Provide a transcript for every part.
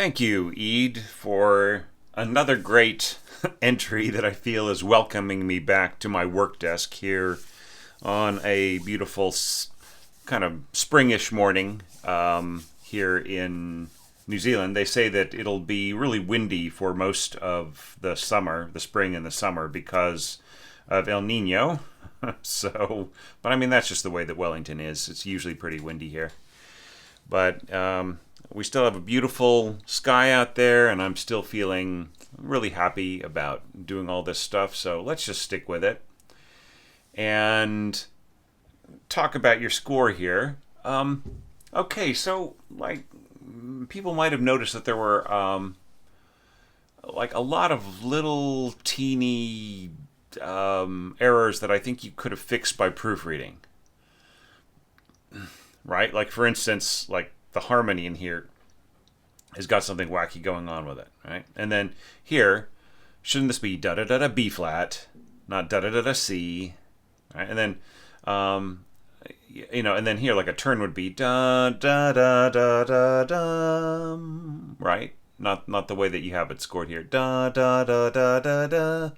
Thank you, Iede, for another great entry that I feel is welcoming me back to my work desk here on a beautiful kind of springish morning here in New Zealand. They say that it'll be really windy for most of the summer, the spring and the summer, because of El Nino. But I mean, that's just the way that Wellington is. It's usually pretty windy here. But we still have a beautiful sky out there, and I'm still feeling really happy about doing all this stuff. So let's just stick with it and talk about your score here. Okay, so like people might have noticed that there were like a lot of little teeny errors that I think you could have fixed by proofreading. Right? Like for instance, like the harmony in here has got something wacky going on with it, right? And then here, shouldn't this be da da da da B flat, not da da da da C, right? And then, and then here like a turn would be da da da da da da, right? Not the way that you have it scored here, da da da da da da,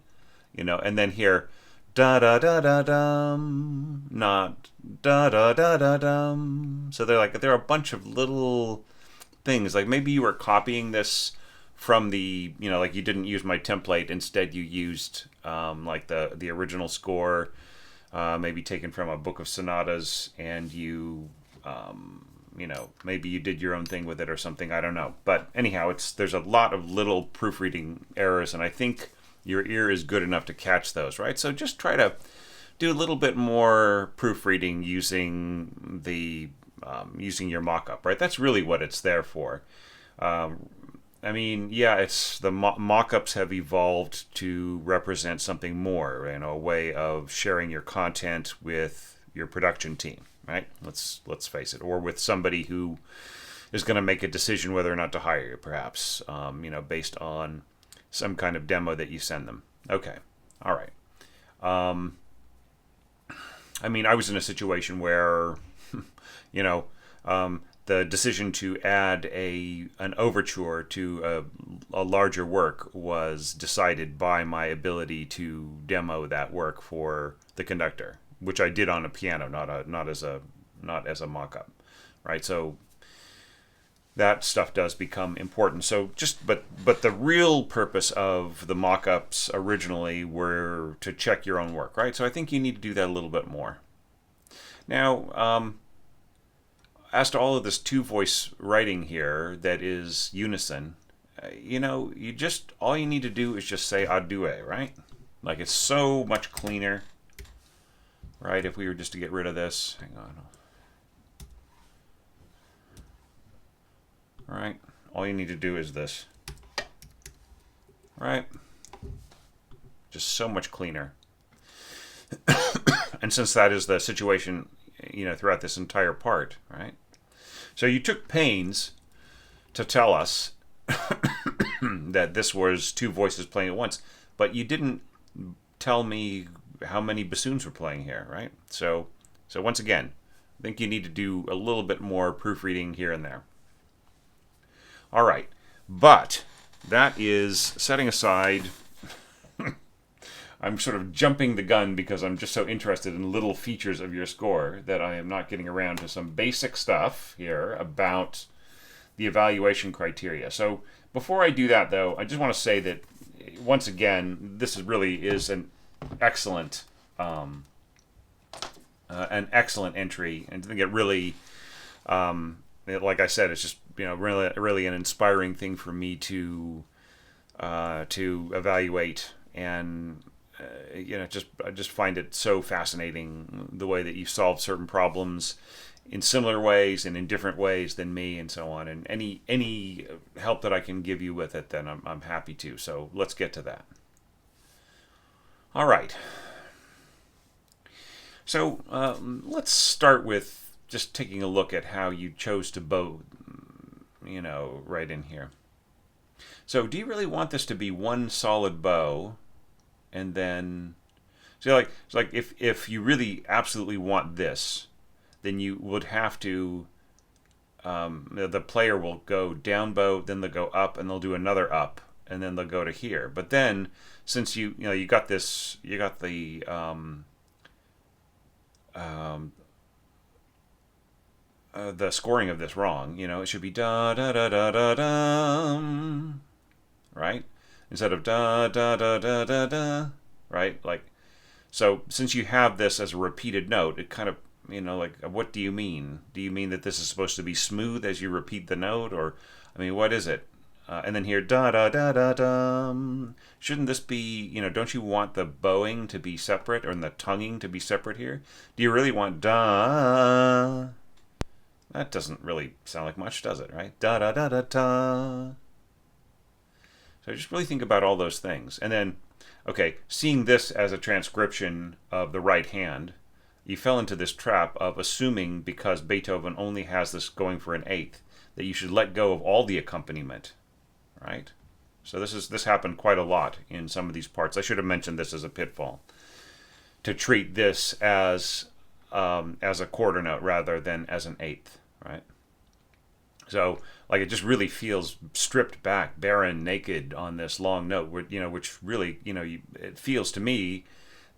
and then here, da da da da dum, not da da da da dum. So there are a bunch of little things. Like maybe you were copying this from the like you didn't use my template. Instead, you used like the original score, maybe taken from a book of sonatas, and you maybe you did your own thing with it or something. I don't know. But anyhow, there's a lot of little proofreading errors, and I think your ear is good enough to catch those, right? So just try to do a little bit more proofreading using using your mock-up, right? That's really what it's there for. I mean, yeah, it's the mock-ups have evolved to represent something more, a way of sharing your content with your production team, right? Let's face it, or with somebody who is going to make a decision whether or not to hire you, perhaps, based on some kind of demo that you send them. Okay, all right. I mean, I was in a situation where, the decision to add an overture to a larger work was decided by my ability to demo that work for the conductor, which I did on a piano, not as a mock-up, right? So that stuff does become important. So but the real purpose of the mock-ups originally were to check your own work, right? So I think you need to do that a little bit more. Now, as to all of this two-voice writing here that is unison, all you need to do is just say adue, right? Like it's so much cleaner, right? If we were just to get rid of this, hang on. Right? All you need to do is this. Right? Just so much cleaner. And since that is the situation, throughout this entire part, right? So you took pains to tell us that this was two voices playing at once, but you didn't tell me how many bassoons were playing here, right? So once again, I think you need to do a little bit more proofreading here and there. All right, but that is setting aside. I'm sort of jumping the gun because I'm just so interested in little features of your score that I am not getting around to some basic stuff here about the evaluation criteria. So before I do that, though, I just want to say that once again, this really is an excellent entry, and I think it really, like I said, it's just really an inspiring thing for me to evaluate, and I just find it so fascinating the way that you solve certain problems in similar ways and in different ways than me, and so on. And any help that I can give you with it, then I'm happy to. So let's get to that. All right. So let's start with just taking a look at how you chose to bow, right in here. So do you really want this to be one solid bow? And then, so like if you really absolutely want this, then you would have to the player will go down bow, then they'll go up, and they'll do another up, and then they'll go to here. But then, since you got this, you got the scoring of this wrong. It should be da da da da da da, right? Instead of da da da da da da, right? Like, so since you have this as a repeated note, it kind of, like, what do you mean? Do you mean that this is supposed to be smooth as you repeat the note, or, I mean, what is it? And then here, da da da da da. Shouldn't this be, don't you want the bowing to be separate, or the tonguing to be separate here? Do you really want da? That doesn't really sound like much, does it, right? Da da da da da. So just really think about all those things. And then, okay, seeing this as a transcription of the right hand, you fell into this trap of assuming, because Beethoven only has this going for an eighth, that you should let go of all the accompaniment, right? So this happened quite a lot in some of these parts. I should have mentioned this as a pitfall, to treat this as a quarter note rather than as an eighth, right? So, like, it just really feels stripped back, barren, naked on this long note, which really, it feels to me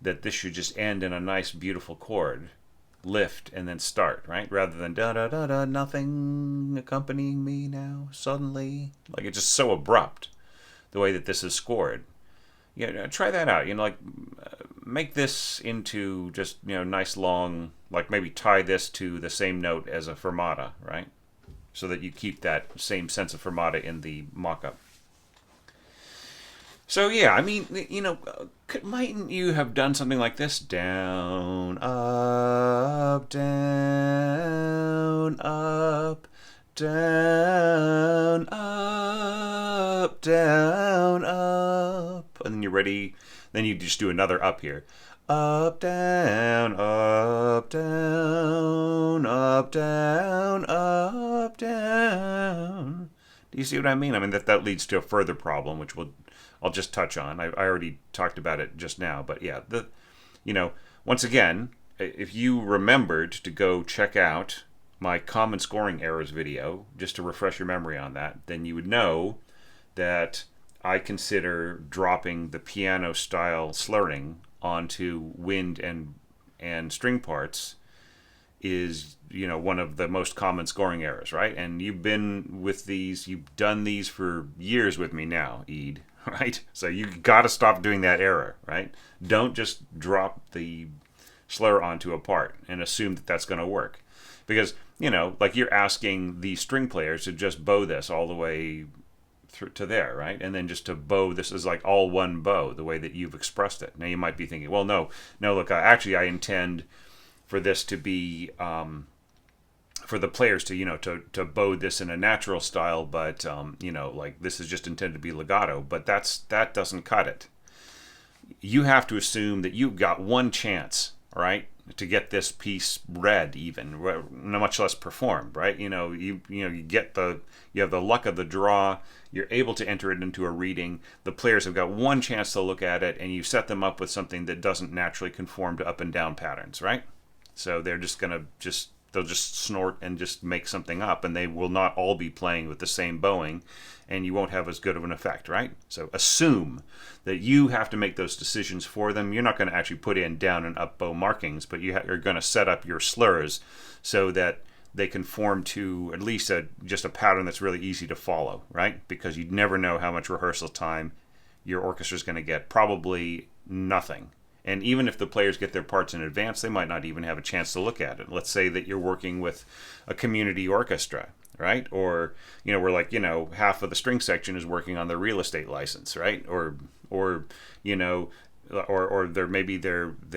that this should just end in a nice, beautiful chord, lift, and then start, right? Rather than da da da da, nothing accompanying me now, suddenly. Like, it's just so abrupt, the way that this is scored. Try that out. Make this into just, nice long, like maybe tie this to the same note as a fermata, right? So that you keep that same sense of fermata in the mock-up. So yeah, I mean, mightn't you have done something like this? Down, up, down, up, down, up, down, up. And then you're ready. Then you just do another up here. Up, down, up, down, up, down, up, down. Do you see what I mean? I mean, that leads to a further problem, which I'll just touch on. I already talked about it just now, but yeah, once again, if you remembered to go check out my common scoring errors video, just to refresh your memory on that, then you would know that I consider dropping the piano style slurring onto wind and string parts is one of the most common scoring errors, right? And you've done these for years with me now, Iede, right? So you got to stop doing that error, right? Don't just drop the slur onto a part and assume that that's going to work, because like, you're asking the string players to just bow this all the way to there, right? And then just to bow this is like all one bow, the way that you've expressed it. Now you might be thinking, well, no, look, actually I intend for this to be for the players to to bow this in a natural style, but like, this is just intended to be legato. But that doesn't cut it. You have to assume that you've got one chance, right, to get this piece read, even much less performed, right? You have the luck of the draw. You're able to enter it into a reading. The players have got one chance to look at it, and you set them up with something that doesn't naturally conform to up and down patterns, right? So they're just gonna they'll just snort and just make something up, and they will not all be playing with the same bowing, and you won't have as good of an effect, right? So assume that you have to make those decisions for them. You're not going to actually put in down and up bow markings, but you're going to set up your slurs so that they conform to at least just a pattern that's really easy to follow, right? Because you never know how much rehearsal time your orchestra is going to get. Probably nothing. And even if the players get their parts in advance, they might not even have a chance to look at it. Let's say that you're working with a community orchestra, right? Or, where, like, half of the string section is working on their real estate license, right? Or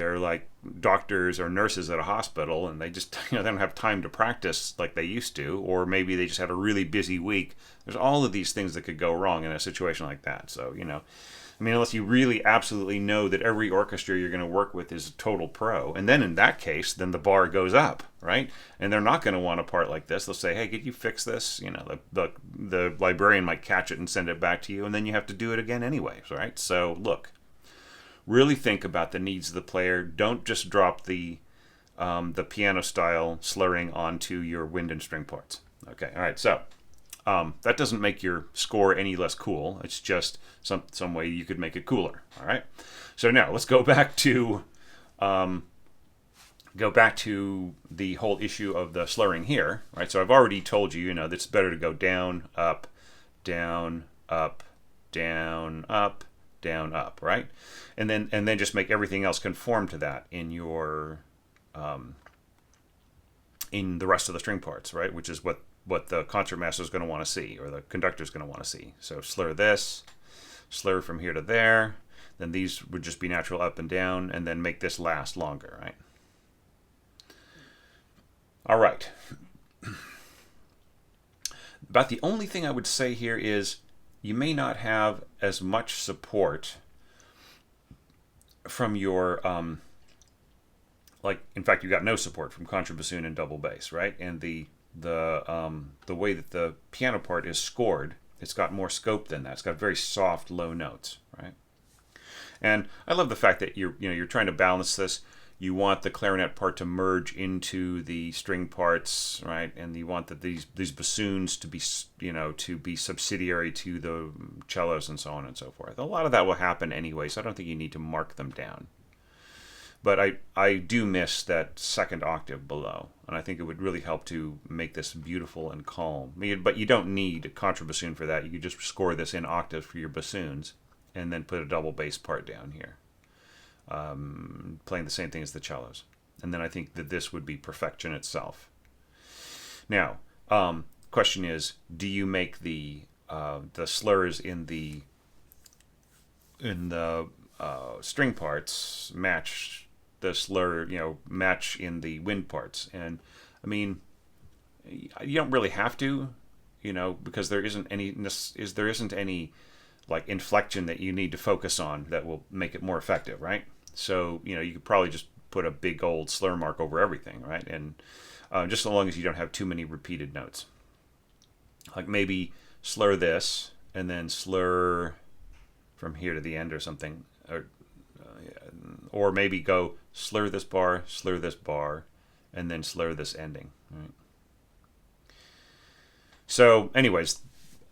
they're like doctors or nurses at a hospital, and they just they don't have time to practice like they used to, or maybe they just had a really busy week. There's all of these things that could go wrong in a situation like that. So I mean, unless you really absolutely know that every orchestra you're going to work with is a total pro, and then in that case, then the bar goes up, right? And they're not going to want a part like this. They'll say, "Hey, could you fix this?" The librarian might catch it and send it back to you, and then you have to do it again anyway, right? So look, really think about the needs of the player. Don't just drop the piano style slurring onto your wind and string parts. Okay, all right. So that doesn't make your score any less cool. It's just some way you could make it cooler. All right. So now let's um, go back to the whole issue of the slurring here. Right. So I've already told you, that it's better to go down, up, down, up, down, up, down, up. Right. And then just make everything else conform to that in the rest of the string parts, right? Which is what the concertmaster is going to want to see, or the conductor is going to want to see. So slur this, slur from here to there. Then these would just be natural up and down, and then make this last longer, right? All right. About the only thing I would say here is you may not have as much support from your in fact, you got no support from contrabassoon and double bass, right? And the way that the piano part is scored, it's got more scope than that. It's got very soft, low notes, right? And I love the fact that you're trying to balance this. You want the clarinet part to merge into the string parts, right? And you want that these bassoons to be subsidiary to the cellos and so on and so forth. A lot of that will happen anyway, so I don't think you need to mark them down. But I do miss that second octave below, and I think it would really help to make this beautiful and calm. But you don't need a contrabassoon for that. You could just score this in octaves for your bassoons, and then put a double bass part down here, playing the same thing as the cellos. And then I think that this would be perfection itself. Now, question is, do you make the slurs in the string parts match the slur, match in the wind parts? And I mean, you don't really have to, because there isn't any like inflection that you need to focus on that will make it more effective, right? So you could probably just put a big old slur mark over everything, right? And just so long as you don't have too many repeated notes, like maybe slur this and then slur from here to the end or something, or maybe go slur this bar, and then slur this ending. Right? So, anyways,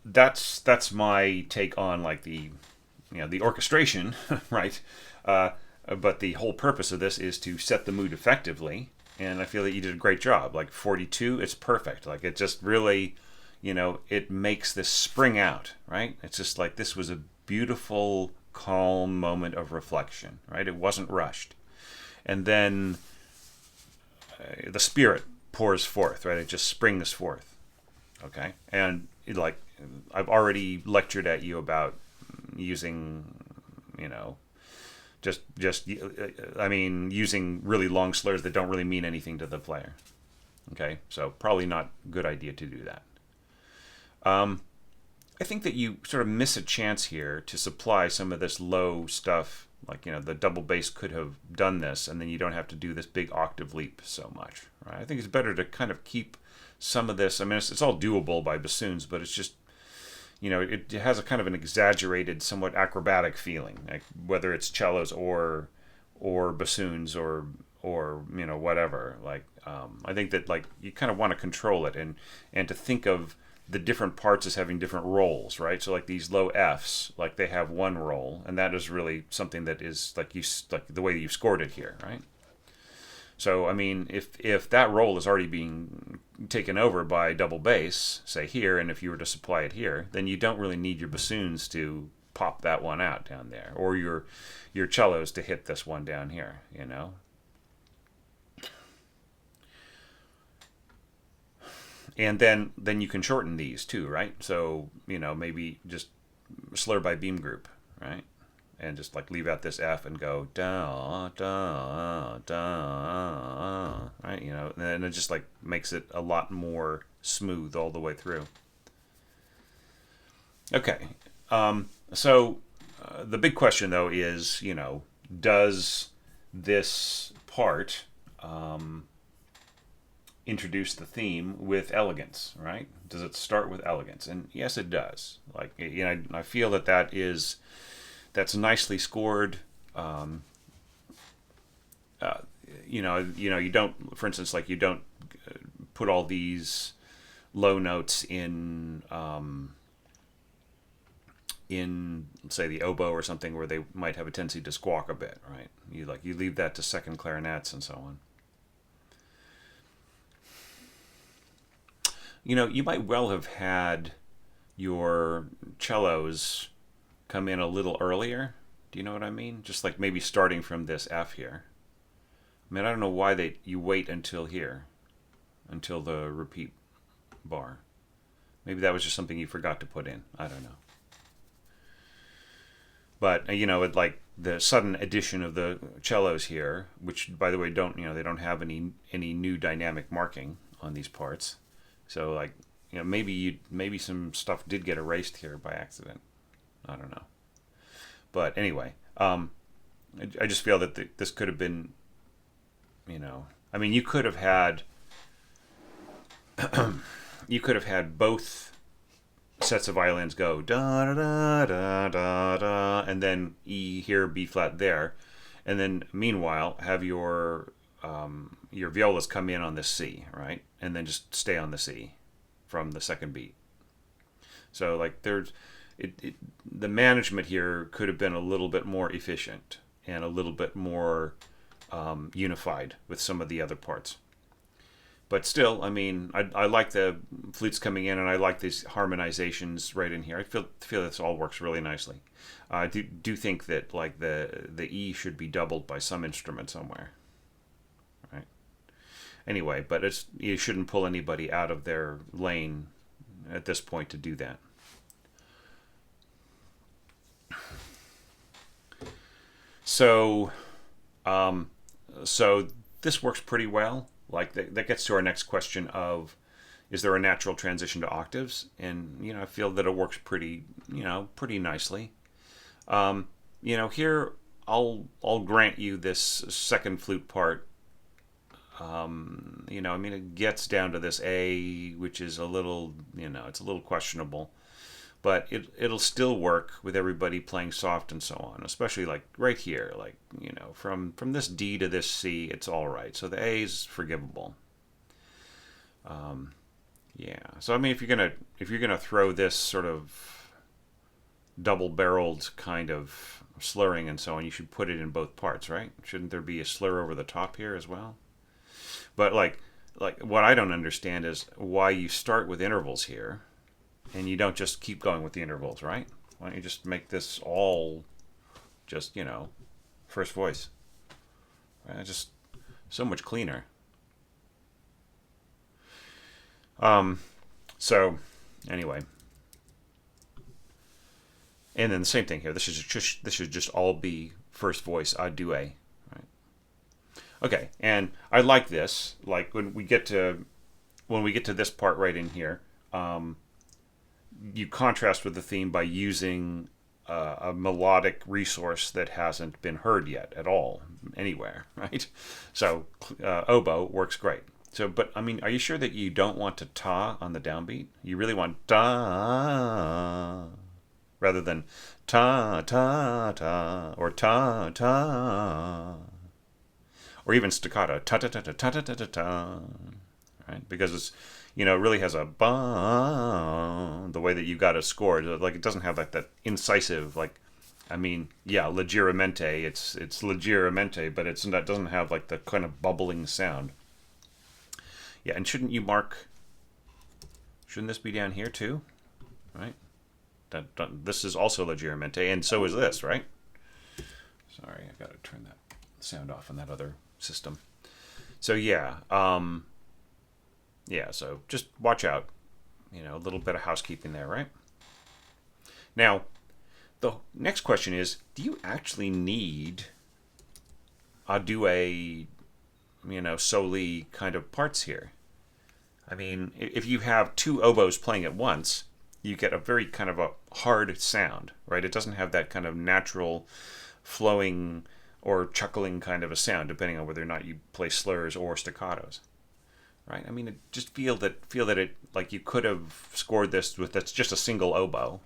that's my take on like the orchestration, right? But the whole purpose of this is to set the mood effectively, and I feel that you did a great job. Like 42, it's perfect. Like it just really, it makes this spring out, right? It's just like this was a beautiful, calm moment of reflection, right? It wasn't rushed. And then the spirit pours forth, right? It just springs forth, okay? And I've already lectured at you about using, using really long slurs that don't really mean anything to the player, okay? So probably not a good idea to do that. I think that you sort of miss a chance here to supply some of this low stuff. Like, the double bass could have done this, and then you don't have to do this big octave leap so much, right? I think it's better to kind of keep some of this. I mean, it's all doable by bassoons, but it's just, it has a kind of an exaggerated, somewhat acrobatic feeling, like whether it's cellos or bassoons or whatever. Like, I think that like you kind of want to control it and to think of the different parts as having different roles, right? So like these low Fs, like they have one role, and that is really something that is like the way that you've scored it here, right? So I mean, if that role is already being taken over by double bass, say here, and if you were to supply it here, then you don't really need your bassoons to pop that one out down there, or your cellos to hit this one down here, And then you can shorten these too, right? So, maybe just slur by beam group, right? And just like leave out this F and go da da da, right? And it just like makes it a lot more smooth all the way through. Okay, so the big question though is, does this part introduce the theme with elegance, right? Does it start with elegance? And yes, it does. Like, I feel that's nicely scored. You don't, for instance, like you don't put all these low notes in say the oboe or something where they might have a tendency to squawk a bit, right? You leave that to second clarinets and so on. You might well have had your cellos come in a little earlier. Do you know what I mean? Just like maybe starting from this F here. I mean, I don't know why you wait until here, until the repeat bar. Maybe that was just something you forgot to put in. I don't know. But with like the sudden addition of the cellos here, which by the way they don't have any new dynamic marking on these parts. So like maybe some stuff did get erased here by accident. I don't know. But anyway, I just feel that this could have been, I mean, you could have had both sets of violins go da da da da da da, and then E here, B flat there, and then meanwhile have your violas come in on this C, right, and then just stay on the C from the second beat. So like the management here could have been a little bit more efficient and a little bit more unified with some of the other parts. But still, I mean, I like the flutes coming in, and I like these harmonizations right in here. I feel this all works really nicely. I do think that like the E should be doubled by some instrument somewhere, right? Anyway, but you shouldn't pull anybody out of their lane at this point to do that. So this works pretty well. Like that gets to our next question of, is there a natural transition to octaves? And I feel that it works pretty nicely. Here I'll grant you this second flute part. I mean, it gets down to this A, which is a little, it's a little questionable. But it'll still work with everybody playing soft and so on, especially like right here, like from this D to this C, it's all right. So the A is forgivable. Yeah. So I mean, if you're gonna throw this sort of double-barreled kind of slurring and so on, you should put it in both parts, right? Shouldn't there be a slur over the top here as well? But like what I don't understand is why you start with intervals here. And you don't just keep going with the intervals, right? Why don't you just make this all just, first voice? Right? Just so much cleaner. So, anyway. And then the same thing here. This should just all be first voice a duet, right? Okay, and I like this. Like when we get to this part right in here, you contrast with the theme by using a melodic resource that hasn't been heard yet at all anywhere, right? So oboe works great. So, but I mean, are you sure that you don't want to ta on the downbeat? You really want da rather than ta ta ta or ta ta, or even staccato ta ta ta ta ta ta ta ta, right? Because it's it really has a ba, the way that you got it scored. Like it doesn't have that incisive, like, I mean, yeah, leggermente. It's leggermente, but it doesn't have like the kind of bubbling sound. Yeah, and shouldn't this be down here too, right? This is also leggermente, and so is this, right? Sorry, I got to turn that sound off on that other system. So yeah. Yeah, so just watch out. A little bit of housekeeping there, right? Now, the next question is, do you actually need a duet, soli kind of parts here? I mean, if you have two oboes playing at once, you get a very kind of a hard sound, right? It doesn't have that kind of natural flowing or chuckling kind of a sound, depending on whether or not you play slurs or staccatos. Right. I mean, just feel that it, like, you could have scored this with that's just a single oboe,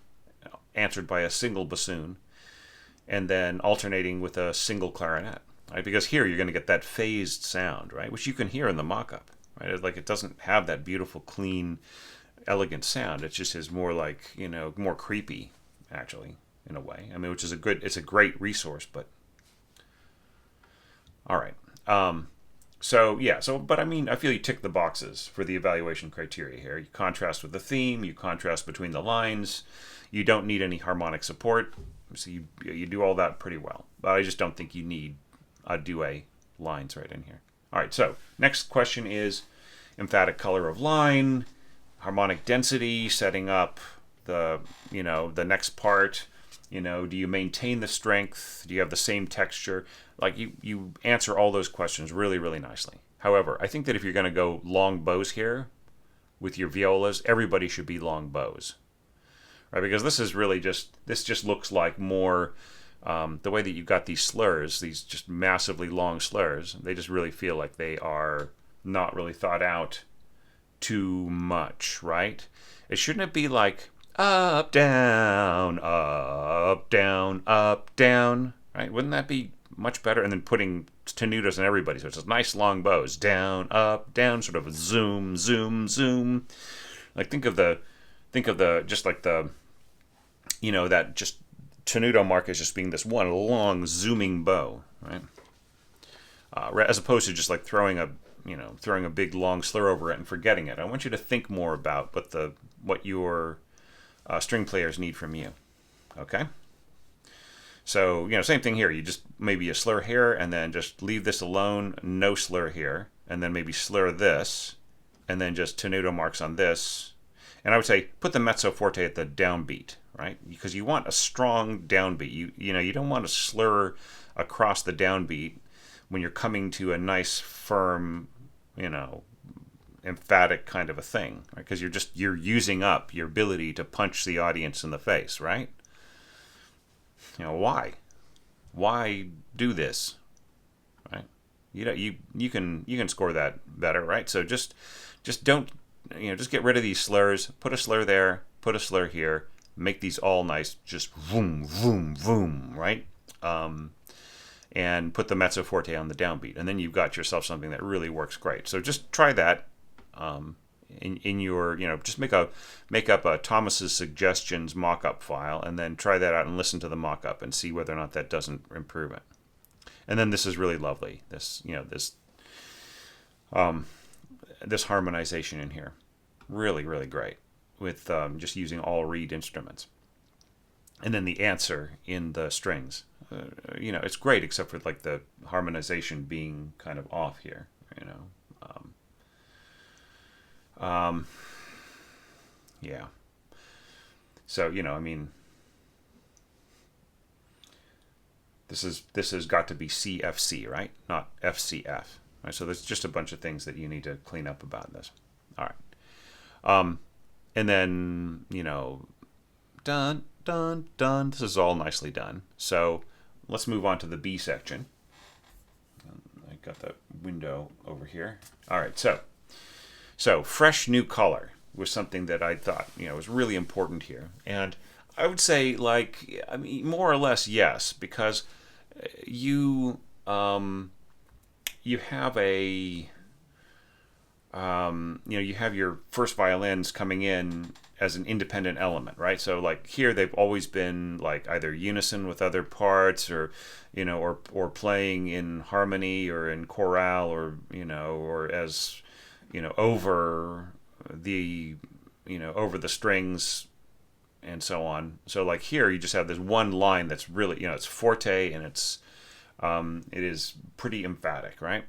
answered by a single bassoon, and then alternating with a single clarinet. Right, because here you're going to get that phased sound, right, which you can hear in the mock-up. Right, like it doesn't have that beautiful, clean, elegant sound. It just is more like, more creepy, actually, in a way. I mean, which is it's a great resource, but all right. But I mean, I feel you tick the boxes for the evaluation criteria here. You contrast with the theme, you contrast between the lines, you don't need any harmonic support, so you do all that pretty well. But I just don't think you need a duet lines right in here. All right, so next question is emphatic color of line, harmonic density, setting up the next part. Do you maintain the strength? Do you have the same texture? Like you answer all those questions really, really nicely. However, I think that if you're going to go long bows here with your violas, everybody should be long bows, right? Because this just looks like more the way that you've got these slurs, these just massively long slurs. They just really feel like they are not really thought out too much, right? It shouldn't be like up, down, up, down, up, down, right? Wouldn't that be much better? And then putting tenutos on everybody, so it's just nice long bows, down, up, down, sort of a zoom, zoom, zoom. Like think of the just like the that just tenuto mark as just being this one long zooming bow, right? As opposed to just like throwing a big long slur over it and forgetting it. I want you to think more about what your string players need from you. Okay? So, same thing here. You just maybe a slur here and then just leave this alone, no slur here, and then maybe slur this, and then just tenuto marks on this. And I would say put the mezzo forte at the downbeat, right? Because you want a strong downbeat. You don't want to slur across the downbeat when you're coming to a nice, firm, emphatic kind of a thing, right? Because you're using up your ability to punch the audience in the face, right? Why do this, right? You can score that better, right? So just don't just get rid of these slurs. Put a slur there. Put a slur here. Make these all nice. Just voom voom voom, right? And put the mezzo forte on the downbeat, and then you've got yourself something that really works great. So just try that in your just make up a Thomas's suggestions mock-up file, and then try that out and listen to the mock-up and see whether or not that doesn't improve it. And then this is really lovely. This this harmonization in here, really, really great with just using all reed instruments. And then the answer in the strings. It's great except for like the harmonization being kind of off here. Yeah. So I mean, this has got to be CFC, right? Not FCF. Right? So there's just a bunch of things that you need to clean up about this. All right. And then dun dun dun. This is all nicely done. So let's move on to the B section. I got the window over here. All right, so fresh new color was something that I thought was really important here, and I would say more or less yes, because you have a you have your first violins coming in as an independent element, right? So like here they've always been like either unison with other parts, or or playing in harmony or in chorale, or or as over the over the strings and so on. So like here you just have this one line that's really it's forte, and it is pretty emphatic, right?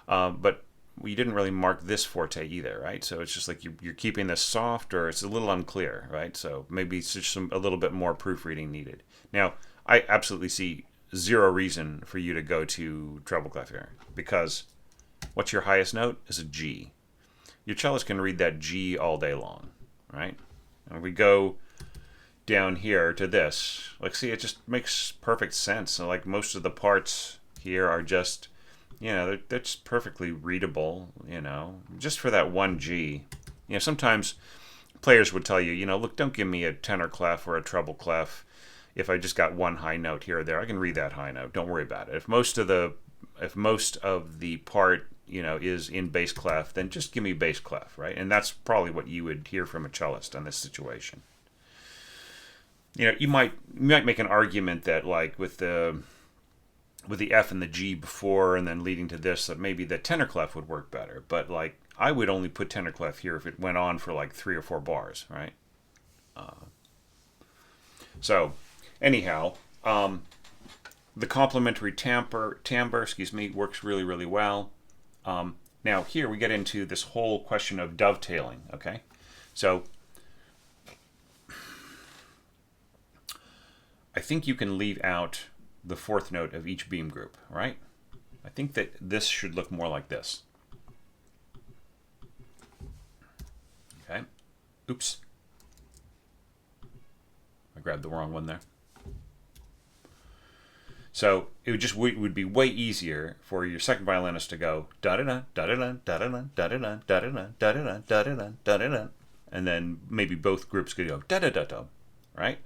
But we didn't really mark this forte either, right? So it's just like you're keeping this soft, or it's a little unclear, right? So maybe it's just a little bit more proofreading needed. Now, I absolutely see zero reason for you to go to treble clef here, because what's your highest note is a G. Your cellist can read that G all day long, right? And we go down here to this. Like, see, it just makes perfect sense. So, like, most of the parts here are just they're just perfectly readable, just for that one G. Sometimes players would tell you, look, don't give me a tenor clef or a treble clef if I just got one high note here or there. I can read that high note. Don't worry about it. If most of the part is in bass clef, then just give me bass clef, right? And that's probably what you would hear from a cellist on this situation. You might make an argument that like with the F and the G before and then leading to this, that maybe the tenor clef would work better. But like I would only put tenor clef here if it went on for like 3 or 4 bars, right? So anyhow, the complementary timbre, works really, really well. Now here we get into this whole question of dovetailing, okay? So I think you can leave out the 4th note of each beam group, right? I think that this should look more like this. Okay. Oops. I grabbed the wrong one there. So it would be way easier for your second violinist to go da da da da da da da da da da da da da da da da da da, and then maybe both groups could go da da da da, right?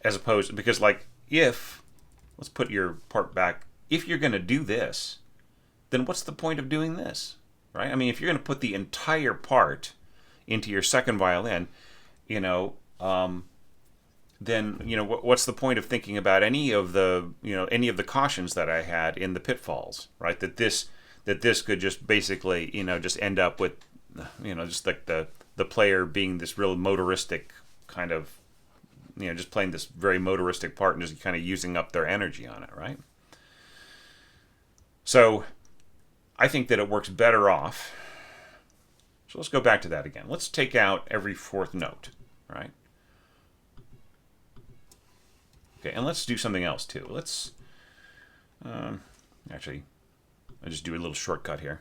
As opposed, because like let's put your part back. If you're going to do this, then what's the point of doing this, right? I mean, if you're going to put the entire part into your second violin, then what's the point of thinking about any of the cautions that I had in the pitfalls, right? That this could just basically just end up with just like the player being this real motoristic kind of just playing this very motoristic part and just kind of using up their energy on it, right? So I think that it works better off. So let's go back to that again. Let's take out every 4th note, right? Okay, and let's do something else too. Let's actually, I'll just do a little shortcut here.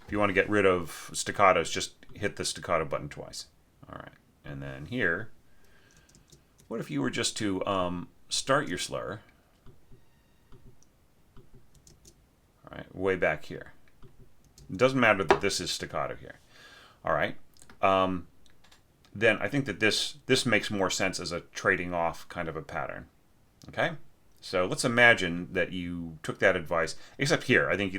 If you want to get rid of staccatos, just hit the staccato button twice. All right, and then here, what if you were just to start your slur, all right, way back here. It doesn't matter that this is staccato here. All right. Then I think that this makes more sense as a trading off kind of a pattern. Okay? So let's imagine that you took that advice, except here, I think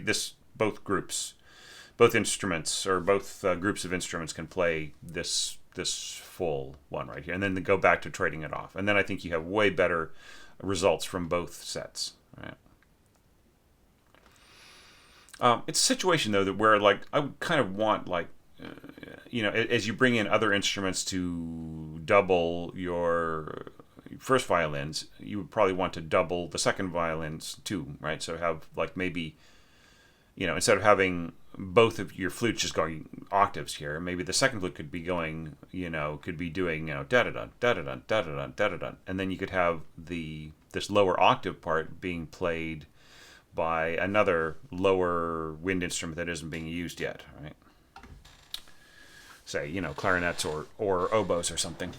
both instruments, or both groups of instruments can play this full one right here, and then they go back to trading it off. And then I think you have way better results from both sets. Right? It's a situation, though, that where like I would kind of want like, as you bring in other instruments to double your first violins, you would probably want to double the second violins too, right? So have like maybe, instead of having both of your flutes just going octaves here, maybe the second flute could be going, could be doing, da da da da da da da da da da, and then you could have this lower octave part being played by another lower wind instrument that isn't being used yet, right? Say, clarinets or oboes or something,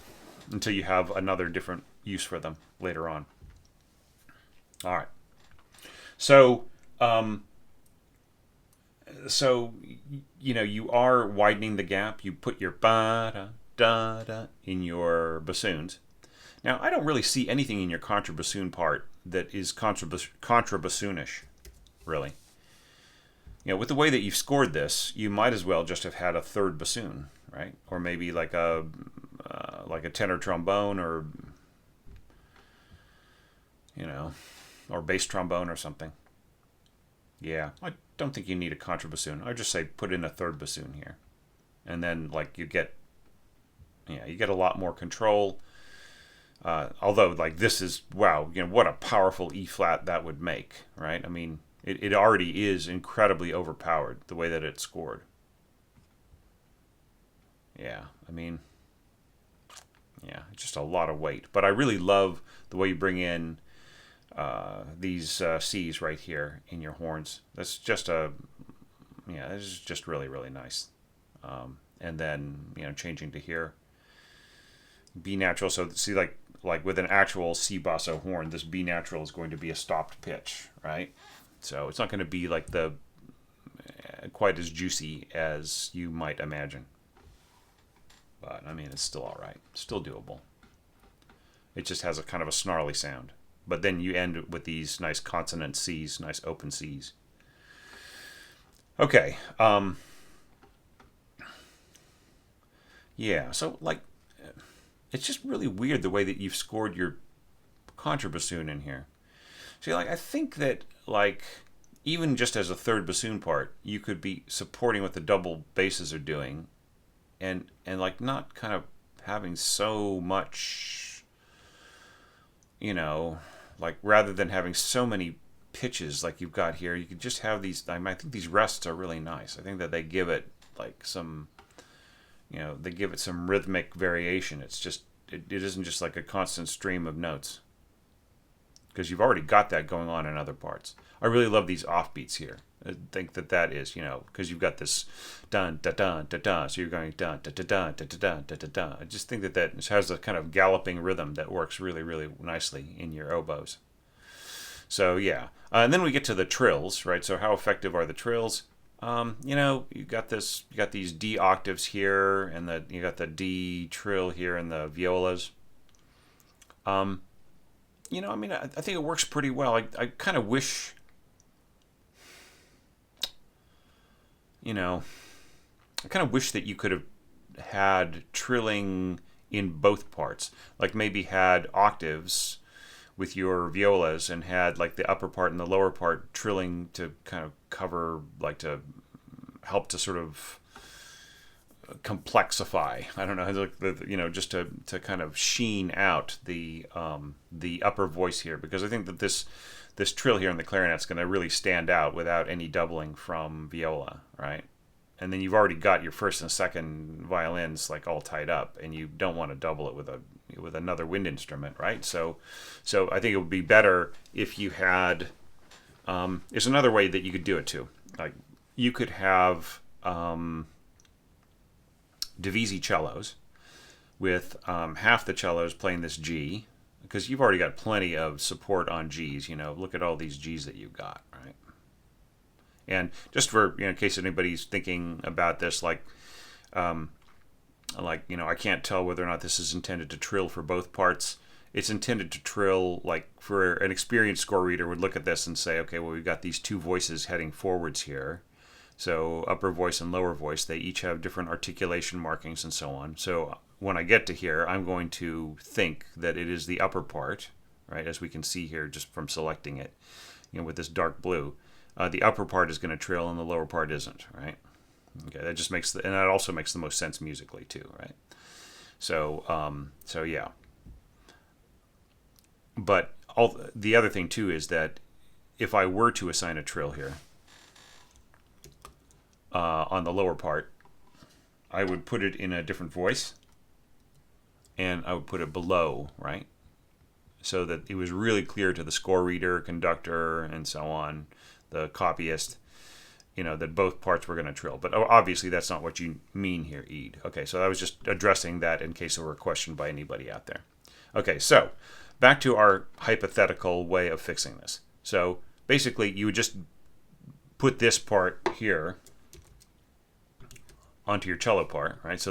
until you have another different use for them later on. All right. So, you are widening the gap. You put your ba da da da in your bassoons. Now, I don't really see anything in your contrabassoon part that is contrabassoonish, really. With the way that you've scored this, you might as well just have had a 3rd bassoon, right? Or maybe like a tenor trombone, or or bass trombone or something. Yeah, I don't think you need a contrabassoon. I'd just say put in a 3rd bassoon here, and then like you get a lot more control. Although like this is wow, what a powerful E flat that would make, right? I mean, it already is incredibly overpowered the way that it's scored. Yeah, I mean, just a lot of weight. But I really love the way you bring in these C's right here in your horns. That's just this is just really, really nice. And then, changing to here. B natural, so see like with an actual C basso horn, this B natural is going to be a stopped pitch, right? So it's not going to be like the quite as juicy as you might imagine. But I mean, it's still all right. Still doable. It just has a kind of a snarly sound. But then you end with these nice consonant C's, nice open C's. Okay. Yeah. So like, it's just really weird the way that you've scored your contrabassoon in here. See, like I think that like even just as a third bassoon part, you could be supporting what the double basses are doing, and like not kind of having so much, you know, like rather than having so many pitches like you've got here, you could just have these. I think these rests are really nice. I think that they give it like some, they give it some rhythmic variation. It's just it isn't just like a constant stream of notes because you've already got that going on in other parts. I really love these offbeats here. I think that that is, because you've got this dun da dun da dun, so you're going dun da da dun da da dun da da dun. I just think that that has a kind of galloping rhythm that works really really nicely in your oboes. So yeah, and then we get to the trills, right? So how effective are the trills? You got this, you got these D octaves here, and you got the D trill here in the violas. Um, I think it works pretty well. I kind of wish, you know, I kind of wish that you could have had trilling in both parts. Like maybe had octaves with your violas and had like the upper part and the lower part trilling to kind of cover, like to help to sort of complexify. I don't know, just to kind of sheen out the upper voice here, because I think that this trill here in the clarinet's going to really stand out without any doubling from viola, right? And then you've already got your first and second violins like all tied up, and you don't want to double it with another wind instrument, right? So I think it would be better if you had. There's another way that you could do it too. Like you could have divisi cellos with half the cellos playing this G, because you've already got plenty of support on Gs. Look at all these Gs that you've got, right? And just for in case anybody's thinking about this, I can't tell whether or not this is intended to trill for both parts. It's intended to trill, like for an experienced score reader would look at this and say, okay, well we've got these two voices heading forwards here. So upper voice and lower voice, they each have different articulation markings and so on. So when I get to here, I'm going to think that it is the upper part, right? As we can see here just from selecting it, with this dark blue. The upper part is going to trill and the lower part isn't, right? Okay, that just makes and that also makes the most sense musically too, right? So yeah. But the other thing too is that if I were to assign a trill here on the lower part, I would put it in a different voice, and I would put it below, right? So that it was really clear to the score reader, conductor, and so on, the copyist, that both parts were going to trill. But obviously that's not what you mean here, Iede. Okay, so I was just addressing that in case there were a question by anybody out there. Okay, so back to our hypothetical way of fixing this. So basically you would just put this part here onto your cello part, right?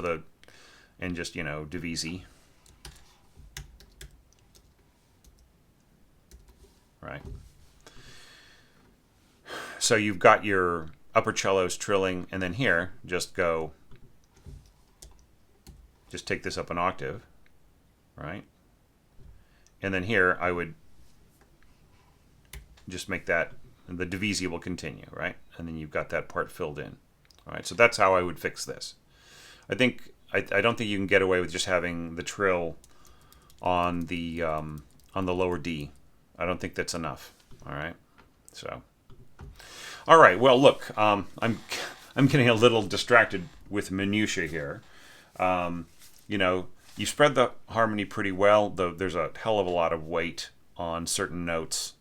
And just, divisi, right? So you've got your upper cellos trilling, and then here, just take this up an octave, right? And then here, I would just make that, the divisi will continue, right? And then you've got that part filled in. All right, so that's how I would fix this. I don't think you can get away with just having the trill on the lower D. I don't think that's enough. All right, so. All right. Well, look, I'm getting a little distracted with minutia here. You spread the harmony pretty well, though there's a hell of a lot of weight on certain notes.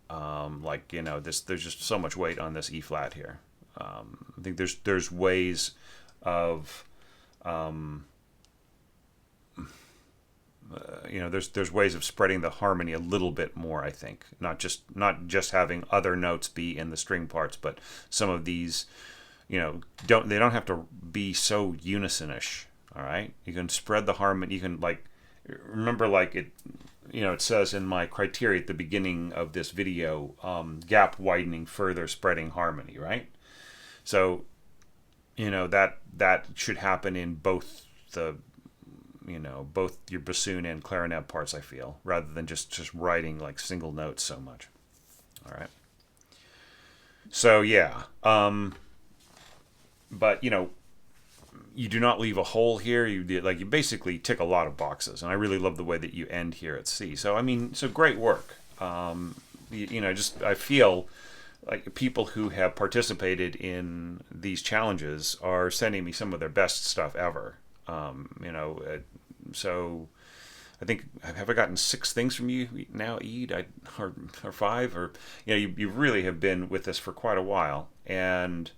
There's just so much weight on this E flat here. I think there's ways of there's ways of spreading the harmony a little bit more. I think not just having other notes be in the string parts, but some of these, don't have to be so unisonish. All right, you can spread the harmony. You can remember it. It says in my criteria at the beginning of this video, gap widening, further spreading harmony. Right. So, that should happen in both the both your bassoon and clarinet parts, I feel, rather than just writing like single notes so much. All right. So yeah, but you do not leave a hole here. You basically tick a lot of boxes, and I really love the way that you end here at C. So I mean, so great work. Just I feel like people who have participated in these challenges are sending me some of their best stuff ever. So I think, have I gotten 6 things from you now, Iede, or 5, or you really have been with us for quite a while, and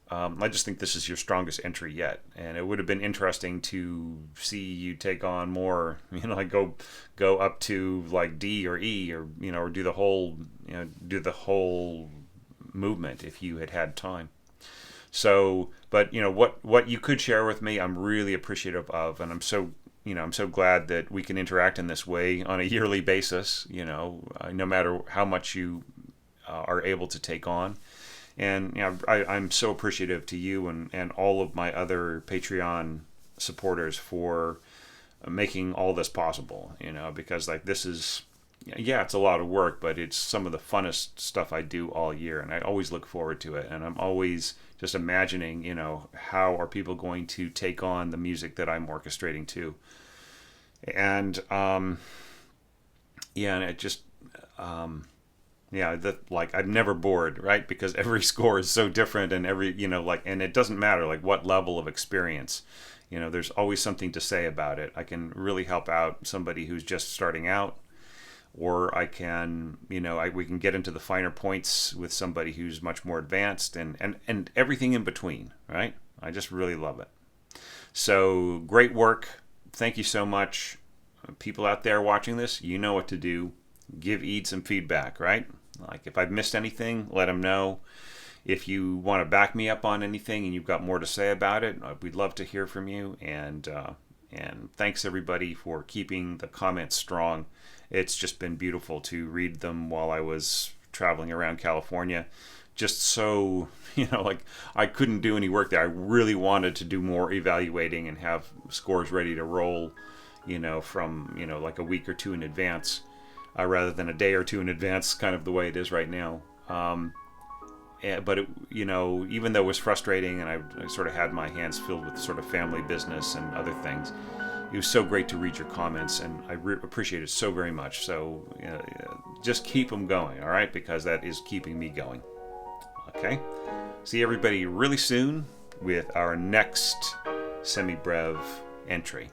I just think this is your strongest entry yet, and it would have been interesting to see you take on more, like go up to like D or E, or do the whole movement if you had had time. So, but what you could share with me, I'm really appreciative of, and I'm so glad that we can interact in this way on a yearly basis. No matter how much you are able to take on, and I'm so appreciative to you and all of my other Patreon supporters for making all this possible. Because like this is. Yeah, it's a lot of work, but it's some of the funnest stuff I do all year, and I always look forward to it. And I'm always just imagining, how are people going to take on the music that I'm orchestrating too. And and it just, I'm never bored, right? Because every score is so different, and and it doesn't matter like what level of experience. There's always something to say about it. I can really help out somebody who's just starting out, or I can, we can get into the finer points with somebody who's much more advanced, and everything in between, right? I just really love it. So great work. Thank you so much. People out there watching this, you know what to do. Give Iede some feedback, right? Like if I've missed anything, let him know. If you want to back me up on anything and you've got more to say about it, we'd love to hear from you. And thanks everybody for keeping the comments strong. It's just been beautiful to read them while I was traveling around California. Just so, like I couldn't do any work there. I really wanted to do more evaluating and have scores ready to roll, from, like a week or 2 in advance, rather than a day or 2 in advance, kind of the way it is right now. But it, even though it was frustrating and I sort of had my hands filled with sort of family business and other things, it was so great to read your comments, and I appreciate it so very much. So just keep them going, all right? Because that is keeping me going. Okay? See everybody really soon with our next semi-brev entry.